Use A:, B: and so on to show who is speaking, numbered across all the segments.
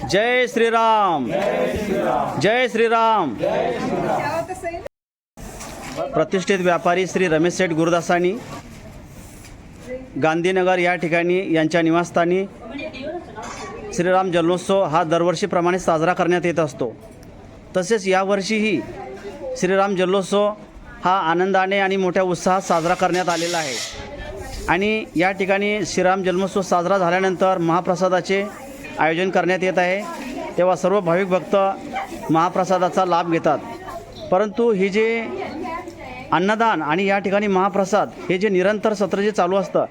A: जय श्रीराम, जय श्रीराम। प्रतिष्ठित व्यापारी श्री रमेश सेठ गुरुदासानी गांधीनगर या ठिकाणी यांच्या निवासस्थानी श्रीराम जन्मोत्सव हा दरवर्षीप्रमाणे साजरा करण्यात येत असतो। तसेच यावर्षीही श्रीराम जन्मोत्सव हा आनंदाने आणि मोठ्या उत्साहात साजरा करण्यात आलेला आहे। आणि या ठिकाणी श्रीराम जन्मोत्सव साजरा झाल्यानंतर महाप्रसादाचे आयोजन करण्यात येत आहे। तेव्हा सर्व भाविक भक्त महाप्रसादाचा लाभ घेतात। परंतु ही जे अन्नदान आणि या ठिकाणी महाप्रसाद हे जे निरंतर सत्र जे चालू असतं,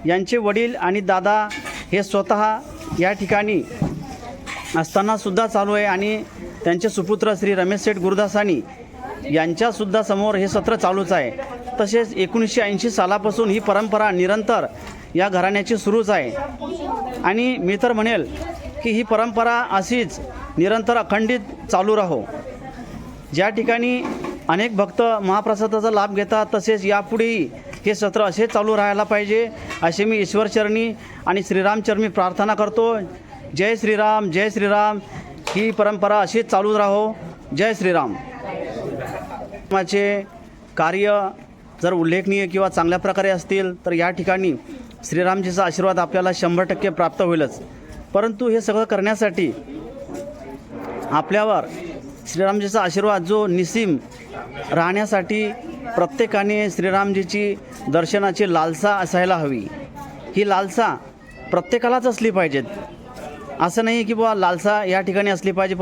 A: यांचे वडील आणि दादा हे स्वतः या ठिकाणी असतानासुद्धा चालू आहे आणि त्यांचे सुपुत्र श्री रमेश सेठ गुरुदासानी यांच्यासुद्धा समोर हे सत्र चालूच आहे। तसेच 1980 सालापासून ही परंपरा निरंतर या घराण्याची सुरूच आहे आणि मी तर म्हणेल की ही परंपरा अशीच निरंतर अखंडित चालू राहो। ज्या ठिकाणी अनेक भक्त महाप्रसादाचा लाभ घेतात, तसेच यापुढेही हे सत्र असे चालू राहायला पाहिजे असे मी ईश्वरचरणी आणि श्रीरामचरणी प्रार्थना करतो। जय श्रीराम, जय श्रीराम। ही परंपरा अशीच चालू राहो। जय श्रीराम। माझे कार्य जर उल्लेखनीय किंवा चांगल्या प्रकारे असतील तर या ठिकाणी श्रीरामजीचा आशीर्वाद आपल्याला 100% प्राप्त होईलच। परंतु हे सगळं करण्यासाठी आपल्यावर श्रीरामजीचा आशीर्वाद जो निसीम राहण्यासाठी प्रत्येकाने श्रीरामजीची दर्शनाची लालसा असायला हवी। ही लालसा प्रत्येकालाच असली पाहिजे, असं नाही की बुवा लालसा या ठिकाणी असली पाहिजे।